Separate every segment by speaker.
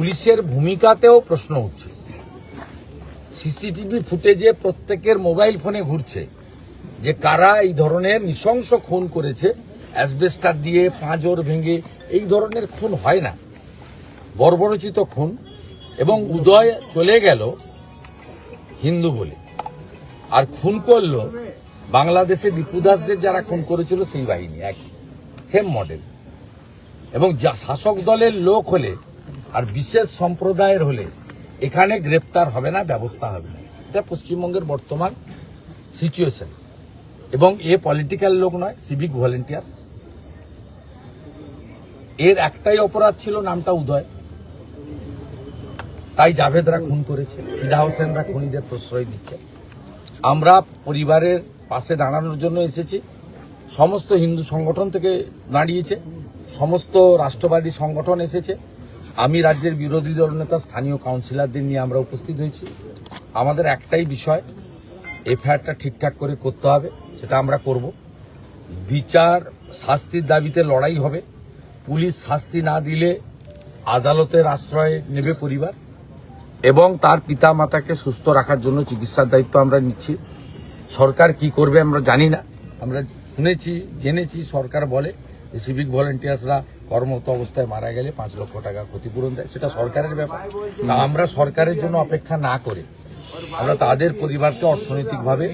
Speaker 1: পুলিশের ভূমিকাতেও প্রশ্ন উঠছে। সিসিটিভি ফুটেজে প্রত্যেকের মোবাইল ফোনে ঘুরছে যে কারা এই ধরনের নৃশংস খুন করেছে, অ্যাসবেস্টার দিয়ে পাঁজর ভেঙে। এই ধরনের খুন হয় না, বর্বরচিত খুন। এবং উদয় চলে গেল হিন্দু বলে, আর খুন করলো বাংলাদেশে দীপু দাসদের যারা খুন করেছিল সেই বাহিনী, এক সেম মডেল। এবং শাসক দলের লোক হলে আর বিশেষ সম্প্রদায়ের হলে এখানে গ্রেপ্তার হবে না, ব্যবস্থা হবে না। এটা পশ্চিমবঙ্গের বর্তমান সিচুয়েশন। এবং এ পলিটিক্যাল লোক নয়, সিভিক ভলেন্টিয়ার্স। এর একটাই অপরাধ ছিল, নামটা উদয়, তাই জাভেদরা খুন করেছে, ফিদা হোসেনরা খুনিদের প্রশ্রয় দিচ্ছে। আমরা পরিবারের পাশে দাঁড়ানোর জন্য এসেছি। সমস্ত হিন্দু সংগঠন থেকে দাঁড়িয়েছে, সমস্ত রাষ্ট্রবাদী সংগঠন এসেছে। আমি রাজ্যের বিরোধী দল নেতা, স্থানীয় কাউন্সিলরদের নিয়ে আমরা উপস্থিত হয়েছি। আমাদের একটাই বিষয়, এফআইআরটা ঠিকঠাক করে করতে হবে, সেটা আমরা করব। বিচার শাস্তির দাবিতে লড়াই হবে। পুলিশ শাস্তি না দিলে আদালতের আশ্রয় নেবে পরিবার, এবং তার পিতা মাতাকে সুস্থ রাখার জন্য চিকিৎসার দায়িত্ব আমরা নিচ্ছি। সরকার কি করবে আমরা জানি না। আমরা শুনেছি, জেনেছি সরকার বলে যে সিভিক ভলেন্টিয়ার্সরা কর্মরত অবস্থায় মারা গেলে 5 লক্ষ টাকা ক্ষতিপূরণ দেয়, সেটা সরকারের ব্যাপার। আমরা সরকারের জন্য অপেক্ষা না করে আমরা তাদের পরিবারকে অর্থনৈতিকভাবে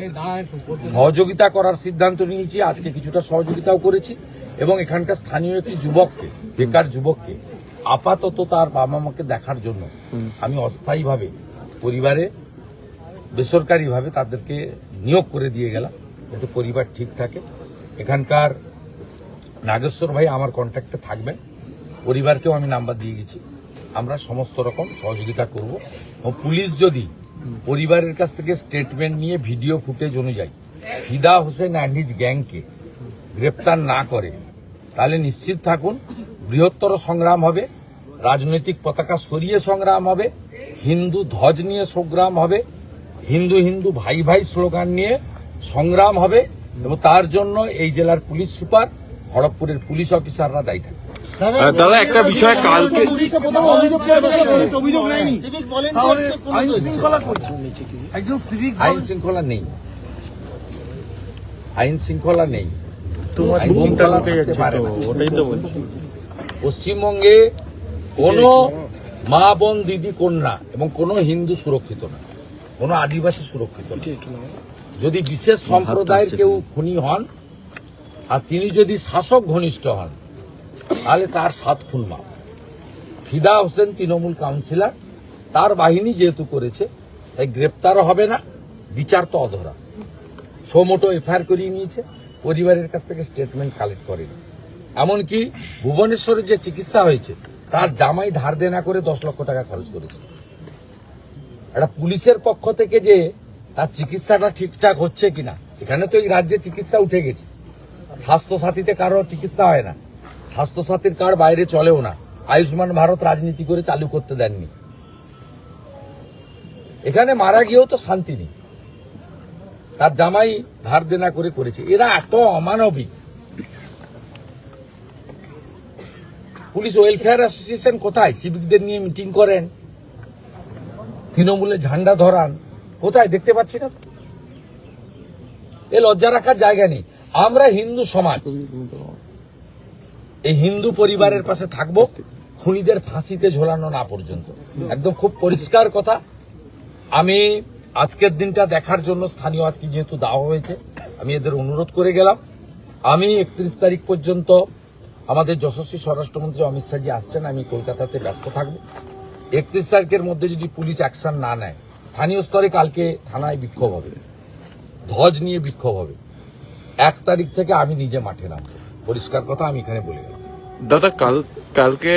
Speaker 1: সহযোগিতা করার সিদ্ধান্ত নিয়েছি। আজকে কিছুটা সহযোগিতাও করেছি, এবং এখানকার স্থানীয় একটি যুবককে, বেকার যুবককে আপাতত তার বাবা মাকে দেখার জন্য আমি অস্থায়ীভাবে পরিবারে বেসরকারিভাবে তাদেরকে নিয়োগ করে দিয়ে গেলাম, যাতে পরিবার ঠিক থাকে। এখানকার নাগেশ্বর ভাই আমার কন্ট্যাক্টে থাকবেন, পরিবারকেও আমি নাম্বার দিয়ে গেছি। আমরা সমস্ত রকম সহযোগিতা করব। ও পুলিশ যদি পরিবারের কাছ থেকে স্টেটমেন্ট নিয়ে ভিডিও ফুটেজ অনুযায়ী ফিদা হোসেন অ্যান্ড হিজ গ্যাংকে গ্রেপ্তার না করে, তাহলে নিশ্চিত থাকুন বৃহত্তর সংগ্রাম হবে, রাজনৈতিক পতাকা সরিয়ে সংগ্রাম হবে, হিন্দু ধ্বজ নিয়ে সংগ্রাম হবে, হিন্দু হিন্দু ভাই ভাই স্লোগান নিয়ে সংগ্রাম হবে। এবং তার জন্য এই জেলার পুলিশ সুপার, খড়গপুরের পুলিশ অফিসাররা দায়ী থাকবে।
Speaker 2: দাদা একটা বিষয়, কালকে
Speaker 1: আইন শৃঙ্খলা নেই, আইন শৃঙ্খলা নেই। পশ্চিমবঙ্গে কোন মা বোন দিদি কন্যা এবং কোন হিন্দু সুরক্ষিত না, কোন আদিবাসী সুরক্ষিত না। যদি বিশেষ সম্প্রদায়ের কেউ খুনি হন আর তিনি যদি শাসক ঘনিষ্ঠ হন, তাহলে তার 7 খুন মাপ। ফিদা হোসেন তৃণমূল কাউন্সিলর, তার বাহিনী যেহেতু করেছে তাই গ্রেপ্তারও হবে না, বিচার তো অধরা। সোমোটো এফআইআর করিয়ে নিয়েছে, পরিবারের কাছ থেকে স্টেটমেন্ট কালেক্ট করেনি। এমনকি ভুবনেশ্বরে যে চিকিৎসা হয়েছে তার জামাই ধার দেনা করে 10 লক্ষ টাকা খরচ করেছে। একটা পুলিশের পক্ষ থেকে যে তার চিকিৎসাটা ঠিকঠাক হচ্ছে কিনা, এখানে তো এই রাজ্যে চিকিৎসা উঠে গেছে। স্বাস্থ্যসাথীতে কারো চিকিৎসা হয় না, স্বাস্থ্যসাথীর কার্ড বাইরে চলেও না, আয়ুষ্মান ভারত রাজনীতি করে চালু করতে দেননি। এখানে মারা গিয়েও তো শান্তি নেই, তার জামাই ধার দেনা করে করেছে। এরা এত অমানবিক। পুলিশ ওয়েলফেয়ার অ্যাসোসিয়েশন কোথায়? সিভিকদের নিয়ে মিটিং করেন, তৃণমূলের ঝান্ডা ধরান, কোথায়? দেখতে পাচ্ছি না। এ লজ্জা রাখার জায়গা নেই। আমরা হিন্দু সমাজ, এই হিন্দু পরিবারের পাশে থাকবো খুনিদের ফাঁসিতে ঝোলানো না পর্যন্ত। একদম খুব পরিষ্কার কথা। আমি আজকের দিনটা দেখার জন্য, স্থানীয় আজকে যেহেতু দেওয়া হয়েছে, আমি এদের অনুরোধ করে গেলাম। আমি 31 তারিখ পর্যন্ত, আমাদের যশস্বী স্বরাষ্ট্রমন্ত্রী অমিত শাহজি আসছেন, আমি কলকাতাতে ব্যস্ত থাকবো। 31 তারিখের মধ্যে যদি পুলিশ অ্যাকশন না নেয়, স্থানীয় স্তরে কালকে থানায় বিক্ষোভ হবে, ধ্বজ নিয়ে বিক্ষোভ হবে। 1 তারিখ থেকে আমি নিজে মাঠে নামবো, পরিষ্কার কথা আমি এখানে বলে গেলাম।
Speaker 2: দাদা কালকে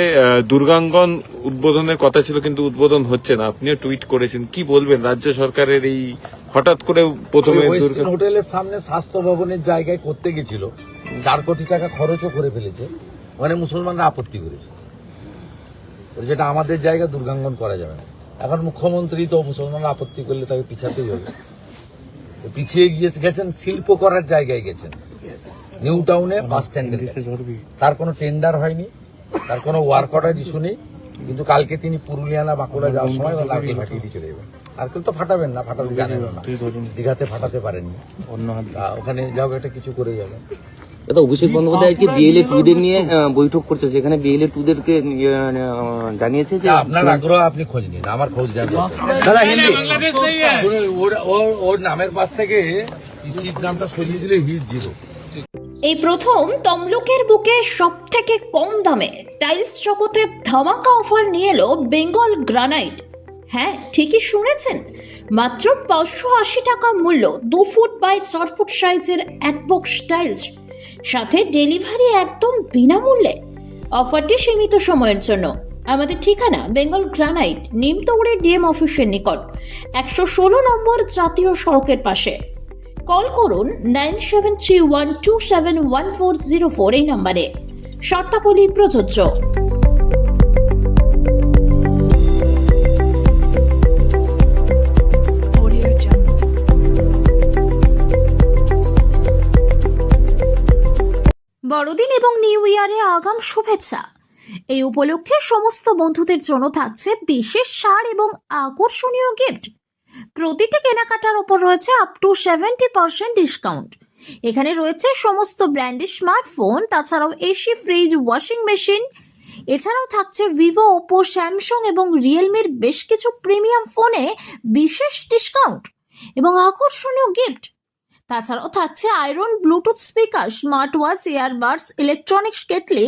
Speaker 2: দুর্গাঙ্গন উদ্বোধনের কথা ছিল, কিন্তু উদ্বোধন হচ্ছে না। আপনিও টুইট করেছেন, কি বলবেন রাজ্য সরকারের এই হঠাৎ করে? প্রথমে
Speaker 1: ওয়েস্টার্ন হোটেলের সামনে স্বাস্থ্য ভবনের জায়গায় করতে গেছিল, 4 কোটি টাকা খরচও করে ফেলেছে, মানে মুসলমানরা আপত্তি করেছে, যেটা আমাদের জায়গা, দুর্গাঙ্গন করা যাবে না। এখন মুখ্যমন্ত্রী তো মুসলমানরা আপত্তি করলে তাকে পিছাতেই হবে, পিছিয়ে গেছেন, শিল্প করার জায়গায় গেছেন, নিউ টাউনে বাস স্ট্যান্ডের কাছে। তার কোনো টেন্ডার হয়নি, তার কোনো ওয়ার্ক অর্ডার ইস্যু নেই, কিন্তু কালকে তিনি পুরুলিয়া না বাঁকুড়া যাওয়ার সময় নারকেল ফাটিয়ে দিয়ে চলে যাবেন। নারকেল তো ফাটাবেন না, ফাটাতে জানেন না, দীঘাতে ফাটাতে পারেননি, ওখানে যাও একটা কিছু করে যাবেন।
Speaker 3: দাদা, অভিষেক বন্দ্যোপাধ্যায় কি বিএলএ টুদের নিয়ে বৈঠক করছে, সেখানে বিএলএ টুদেরকে জানিয়েছে যে
Speaker 1: আপনার আগ্রহ, আপনি খোঁজ নিন, আমার খোঁজ নেন ওর নামের পাশ থেকে পিসির নামটা সরিয়ে দিলে হিট জিরো।
Speaker 4: এই প্রথম তমলুকের বুকে সবথেকে কম দামে টাইলস জগতে ধামাকা অফার নিয়ে এলো বেঙ্গল গ্রানাইট। হ্যাঁ, ঠিকই শুনেছেন, মাত্র 580 টাকা মূল্য 2 ফুট বাই 4 ফুট সাইজের এক বক্স টাইলস, সাথে ডেলিভারি একদম বিনামূল্যে। অফারটি সীমিত সময়ের জন্য। আমাদের ঠিকানা বেঙ্গল গ্রানাইট, নিমতৌড়ে ডিএম অফিসের নিকট, 116 নম্বর জাতীয় সড়কের পাশে। কল করুন 9731271404 এই নম্বরে। শর্তাবলী প্রযোজ্য। বড়দিন এবং নিউ ইয়ারে আগাম শুভেচ্ছা। এই উপলক্ষে সমস্ত বন্ধুদের জন্য থাকছে বিশেষ ছাড় এবং আকর্ষণীয় গিফট। প্রতিটি কেনাকাটার ওপর রয়েছে আপ টু 70% ডিসকাউন্ট। এখানে রয়েছে সমস্ত ব্র্যান্ডের স্মার্টফোন, তাছাড়াও এসি, ফ্রিজ, ওয়াশিং মেশিন। এছাড়াও থাকছে ভিভো, ওপো, স্যামসাং এবং রিয়েলমির বেশ কিছু প্রিমিয়াম ফোনে বিশেষ ডিসকাউন্ট এবং আকর্ষণীয় গিফট। তাছাড়াও থাকছে iron, Bluetooth speaker, smart watch, earbuds, electronics kettle,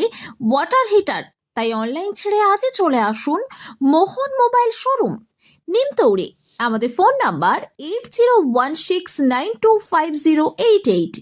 Speaker 4: water heater. তাই অনলাইন ছেড়ে আজই চলে আসুন মোহন মোবাইল শোরুম, নিমতৌড়ি। আমাদের ফোন নাম্বার 8016925088।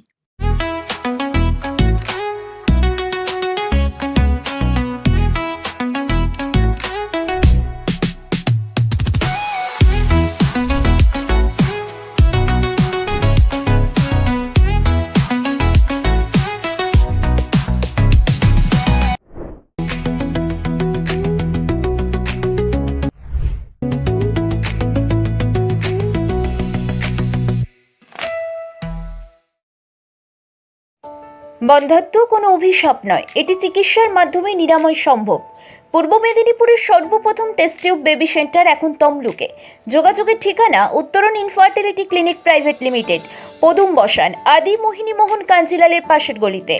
Speaker 5: বন্ধ্যাত্ব কোনো অভিশাপ নয়, এটি চিকিৎসার মাধ্যমে নিরাময় সম্ভব। পূর্ব মেদিনীপুরের সর্বপ্রথম টেস্ট টিউব বেবি সেন্টার এখন তমলুকে। যোগাযোগের ঠিকানা উত্তরণ ইনফার্টিলিটি ক্লিনিক প্রাইভেট লিমিটেড, পদুম বসান, আদি মোহিনী মোহন কাঞ্জিলালের পাশের গলিতে।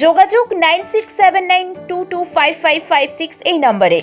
Speaker 5: যোগাযোগ 9679225556 এই নম্বরে।